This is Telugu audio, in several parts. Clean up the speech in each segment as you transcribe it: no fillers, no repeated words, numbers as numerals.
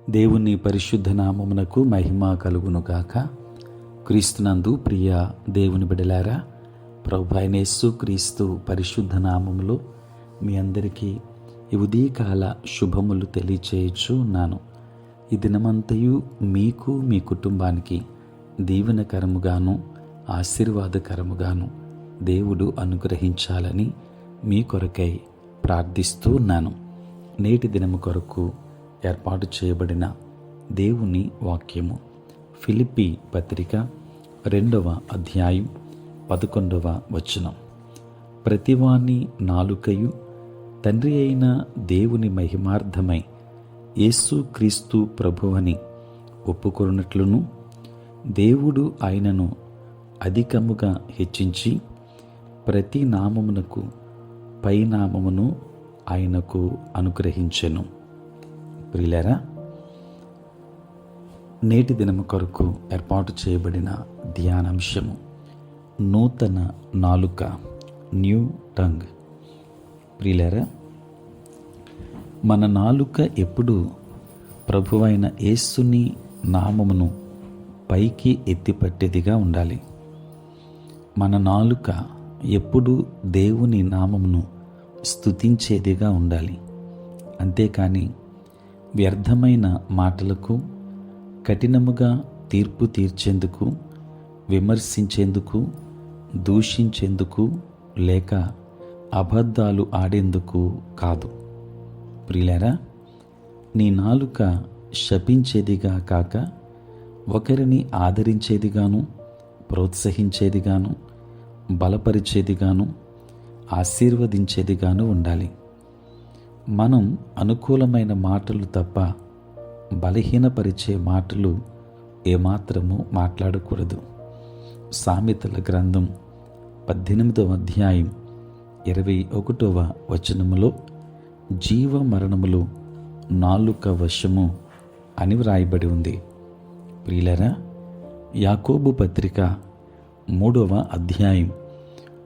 దేవుని పరిశుద్ధ నామమునకు మహిమ కలుగునుగాక. క్రీస్తునందు ప్రియ దేవుని బిడ్డలారా, ప్రభు అయిన యేసు క్రీస్తు పరిశుద్ధ నామములో మీ అందరికీ ఈ ఉదయకాల శుభములు తెలియచేయచ్చు ఉన్నాను. ఈ దినమంతయు మీకు మీ కుటుంబానికి దీవెనకరముగాను ఆశీర్వాదకరముగాను దేవుడు అనుగ్రహించాలని మీ కొరకై ప్రార్థిస్తూ ఉన్నాను. నేటి దినము కొరకు ఏర్పాటు చేయబడిన దేవుని వాక్యము ఫిలిప్పీ పత్రిక 2వ అధ్యాయం 11వ వచనం. ప్రతివాని నాలుకయు తండ్రి అయిన దేవుని మహిమార్థమై యేసు క్రీస్తు ప్రభువని ఒప్పుకొనున్నట్లును, దేవుడు ఆయనను అధికముగా హెచ్చించి ప్రతి నామమునకు పై నామమును ఆయనకు అనుగ్రహించెను. ప్రియులారా, నేటి దినము కొరకు ఏర్పాటు చేయబడిన ధ్యానాంశము నూతన నాలుక, న్యూ టంగ్. ప్రియులారా, మన నాలుక ఎప్పుడు ప్రభువైన యేసుని నామమును పైకి ఎత్తిపట్టేదిగా ఉండాలి. మన నాలుక ఎప్పుడు దేవుని నామమును స్తుతించేదిగా ఉండాలి. అంతేకాని వ్యర్థమైన మాటలకు, కఠినముగా తీర్పు తీర్చేందుకు, విమర్శించేందుకు, దూషించేందుకు లేక అబద్ధాలు ఆడేందుకు కాదు. ప్రియులారా, నీ నాలుక శపించేదిగా కాక ఒకరిని ఆదరించేదిగాను, ప్రోత్సహించేదిగాను, బలపరిచేదిగాను, ఆశీర్వదించేదిగాను ఉండాలి. మనం అనుకూలమైన మాటలు తప్ప బలహీనపరిచే మాటలు ఏమాత్రము మాట్లాడకూడదు. సామెతల గ్రంథం 18వ అధ్యాయం 21వ వచనములో జీవ మరణములు నాలుక వశము అని వ్రాయబడి ఉంది. ప్రియులారా, యాకోబు పత్రిక 3వ అధ్యాయం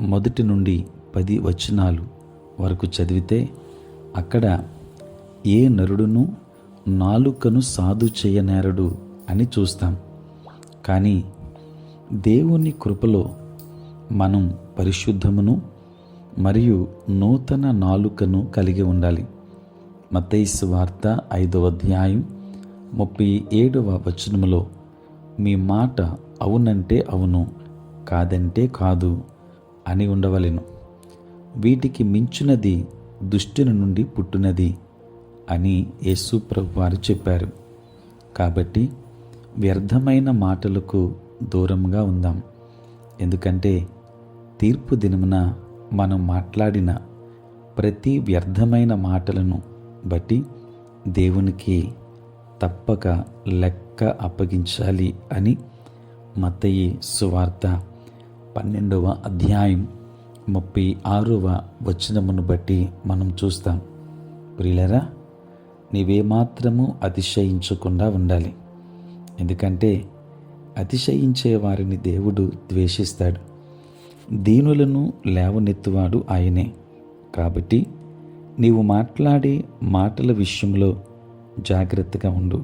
1 నుండి 10 వచనాలు వరకు చదివితే అక్కడ ఏ నరుడును నాలుకను సాధు చేయనేరడు అని చూస్తాం. కానీ దేవుని కృపలో మనం పరిశుద్ధమును మరియు నూతన నాలుకను కలిగి ఉండాలి. మత్తయి సువార్త 5వ అధ్యాయం 37వ వచనములో మీ మాట అవునంటే అవును, కాదంటే కాదు అని ఉండవలెను. వీటికి మించినది దుష్టుని నుండి పుట్టునది అని యేసు ప్రభువారు చెప్పారు. కాబట్టి వ్యర్థమైన మాటలకు దూరంగా ఉందాం. ఎందుకంటే తీర్పు దినమున మనం మాట్లాడిన ప్రతి వ్యర్థమైన మాటలను బట్టి దేవునికి తప్పక లెక్క అప్పగించాలి అని మత్తయి సువార్త 12వ అధ్యాయం 36వ వచనమును బట్టి మనం చూస్తాం. ప్రియులారా, నీవేమాత్రము అతిశయించకుండా ఉండాలి. ఎందుకంటే అతిశయించే వారిని దేవుడు ద్వేషిస్తాడు. దీనులను లేవనెత్తువాడు ఆయనే. కాబట్టి నీవు మాట్లాడే మాటల విషయంలో జాగ్రత్తగా ఉండు.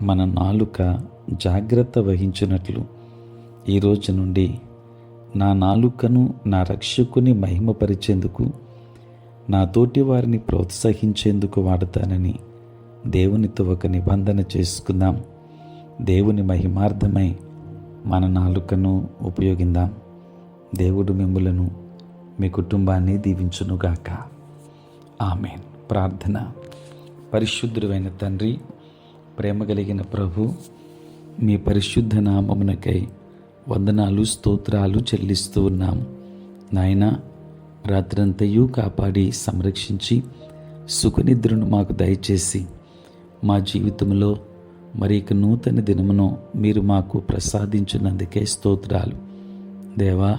మన నాలుక జాగ్రత్త వహించినట్లు ఈ రోజు నుండి నా నాలుకను నా రక్షకుని మహిమపరిచేందుకు, నా తోటి వారిని ప్రోత్సహించేందుకు వాడతానని దేవునితో ఒక నిబంధన చేసుకుందాం. దేవుని మహిమార్థమై మన నాలుకను ఉపయోగిందాం. దేవుడు మిమ్ములను, మీ కుటుంబాన్ని దీవించునుగాక. ఆమేన్. ప్రార్థన. పరిశుద్ధుడైన తండ్రి, ప్రేమ కలిగిన ప్రభు, మీ పరిశుద్ధ నామమునకై వందనాలు, స్తోత్రాలు చెల్లిస్తూ ఉన్నాం. నాయనా, రాత్రంతయు కాపాడి సంరక్షించి సుఖనిద్రను మాకు దయచేసి మా జీవితంలో మరి ఇక నూతన దినమును మీరు మాకు ప్రసాదించినందుకే స్తోత్రాలు. దేవా,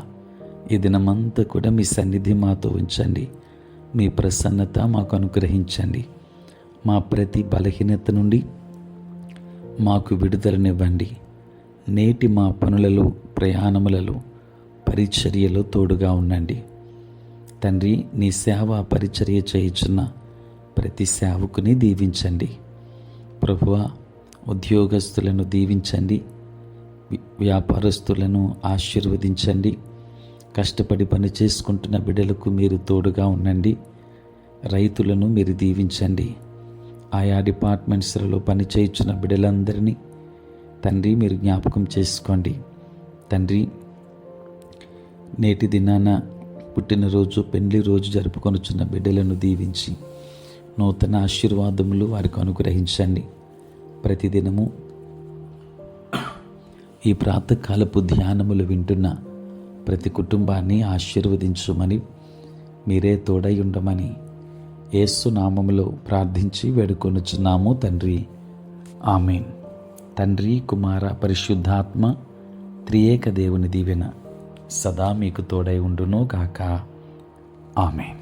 ఈ దినమంతా కూడా మీ సన్నిధి మాతో ఉంచండి. మీ ప్రసన్నత మాకు అనుగ్రహించండి. మా ప్రతి బలహీనత నుండి మాకు విడుదలనివ్వండి. నేటి మా పనులలో, ప్రయాణములలో, పరిచర్యలో తోడుగా ఉండండి. తండ్రి, నీ సేవ పరిచర్య చేయుచున్న ప్రతి సేవకుని దీవించండి. ప్రభువా, ఉద్యోగస్తులను దీవించండి, వ్యాపారస్తులను ఆశీర్వదించండి, కష్టపడి పని చేసుకుంటున్న బిడ్డలకు మీరు తోడుగా ఉండండి, రైతులను మీరు దీవించండి, ఆయా డిపార్ట్మెంట్స్లలో పనిచేయుచున్న బిడ్డలందరినీ తండ్రి మీరు జ్ఞాపకం చేసుకోండి. తండ్రి, నేటి దినాన పుట్టినరోజు, పెళ్లి రోజు జరుపుకొనుచున్న బిడ్డలను దీవించి నూతన ఆశీర్వాదములు వారికి అనుగ్రహించండి. ప్రతిదినము ఈ ప్రాతకాలపు ధ్యానములు వింటున్న ప్రతి కుటుంబాన్ని ఆశీర్వదించుమని, మీరే తోడై ఉండమని యేసు నామములో ప్రార్థించి వేడుకొనుచున్నాము తండ్రి. ఆమేన్. తండ్రి, కుమార, పరిశుద్ధాత్మ త్రియేక దేవుని దీవెన సదా మీకు తోడై ఉండును గాక. ఆమేన్.